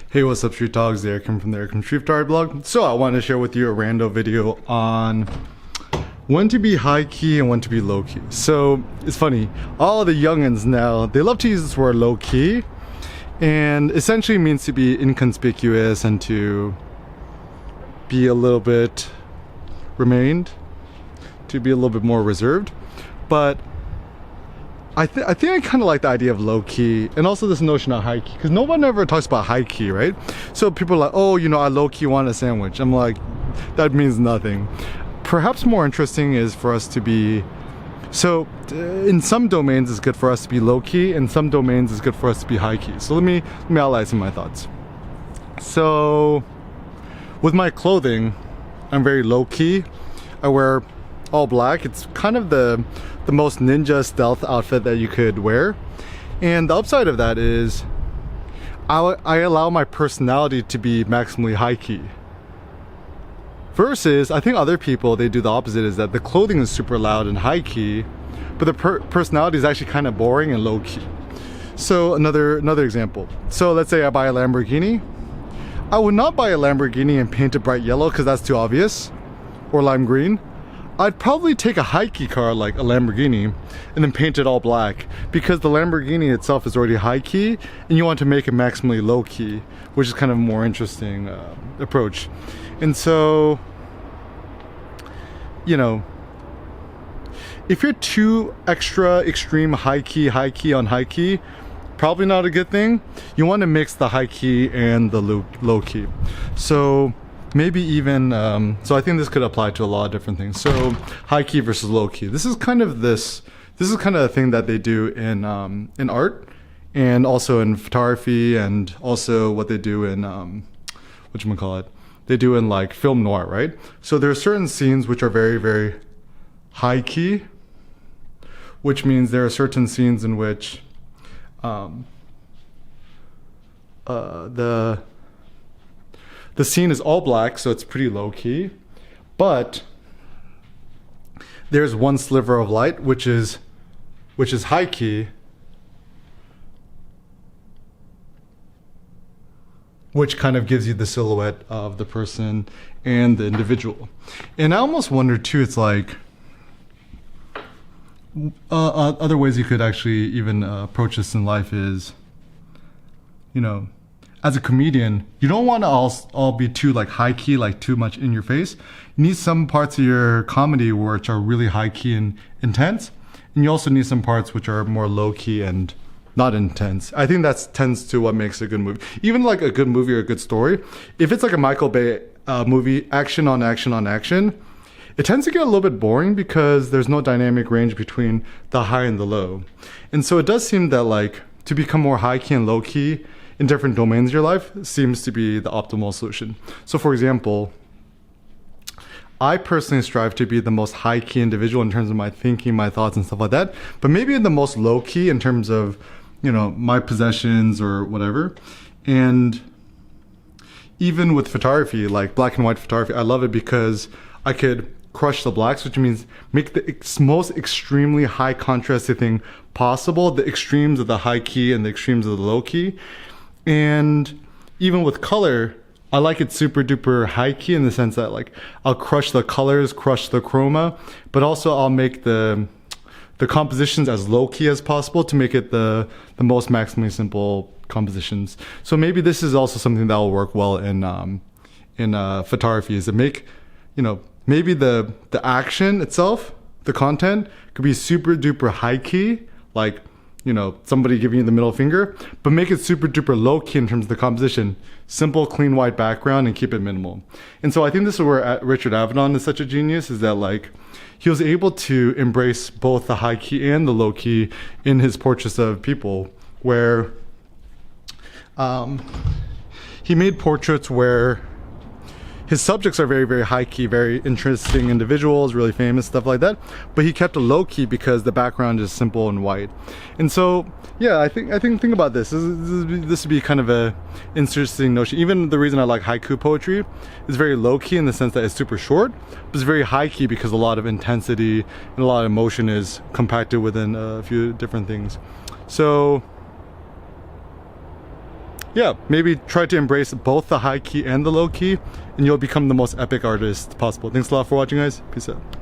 Hey, what's up, Street Dogs? The Eric from the Eric Street Photography blog. So I wanted to share with you a rando video on when to be high key and when to be low key. So it's funny, all the youngins now, they love to use this word low key, and essentially means to be inconspicuous and to be a little bit remained, to be a little bit more reserved. But I think I kind of like the idea of low key, and also this notion of high key, because no one ever talks about high key, right? So people are like, oh, you know, I low key want a sandwich. I'm like, that means nothing. Perhaps more interesting is for us to be, so in some domains it's good for us to be low key, in some domains it's good for us to be high key. So let me outline some of my thoughts. So with my clothing, I'm very low key. I wear all black. It's kind of the most ninja stealth outfit that you could wear, and the upside of that is I allow my personality to be maximally high key. Versus, I think other people, they do the opposite, is that the clothing is super loud and high key, but the personality is actually kind of boring and low key. So another example. So let's say I buy a Lamborghini. I would not buy a Lamborghini and paint it bright yellow because that's too obvious, or lime green. I'd probably take a high key car like a Lamborghini and then paint it all black, because the Lamborghini itself is already high key and you want to make it maximally low key, which is kind of a more interesting approach. And so, you know, if you're too extra extreme high key on high key, probably not a good thing. You want to mix the high key and the low key. So maybe even, so I think this could apply to a lot of different things. So high key versus low key. This is kind of a thing that they do in art, and also in photography, and also what they do in, whatchamacallit, they do in like film noir, right? So there are certain scenes which are very, very high key, which means there are certain scenes in which the scene is all black, so it's pretty low key, but there's one sliver of light which is high key, which kind of gives you the silhouette of the person and the individual. And I almost wonder too, it's like other ways you could actually even approach this in life is, you know, as a comedian, you don't want to all be too like high key, like too much in your face. You need some parts of your comedy which are really high key and intense, and you also need some parts which are more low key and not intense. I think that tends to what makes a good movie. Even like a good movie or a good story, if it's like a Michael Bay movie, action on action on action, it tends to get a little bit boring because there's no dynamic range between the high and the low. And so it does seem that like to become more high key and low key in different domains of your life seems to be the optimal solution. So for example, I personally strive to be the most high key individual in terms of my thinking, my thoughts and stuff like that, but maybe the most low key in terms of, you know, my possessions or whatever. And even with photography, like black and white photography, I love it because I could crush the blacks, which means make the most extremely high contrasted thing possible, the extremes of the high key and the extremes of the low key. And even with color, I like it super duper high key in the sense that like I'll crush the colors, crush the chroma, but also I'll make the compositions as low key as possible to make it the most maximally simple compositions. So maybe this is also something that will work well in photography, is to make, you know, maybe the action itself, the content could be super duper high key, like, you know, somebody giving you the middle finger, but make it super duper low key in terms of the composition. Simple, clean white background and keep it minimal. And so I think this is where Richard Avedon is such a genius, is that like he was able to embrace both the high key and the low key in his portraits of people, where he made portraits where his subjects are very, very high key, very interesting individuals, really famous, stuff like that. But he kept it low key because the background is simple and white. And so, yeah, I think about this. This would be kind of a interesting notion. Even the reason I like haiku poetry is very low key in the sense that it's super short, but it's very high key because a lot of intensity and a lot of emotion is compacted within a few different things. So yeah, maybe try to embrace both the high key and the low key, and you'll become the most epic artist possible. Thanks a lot for watching, guys. Peace out.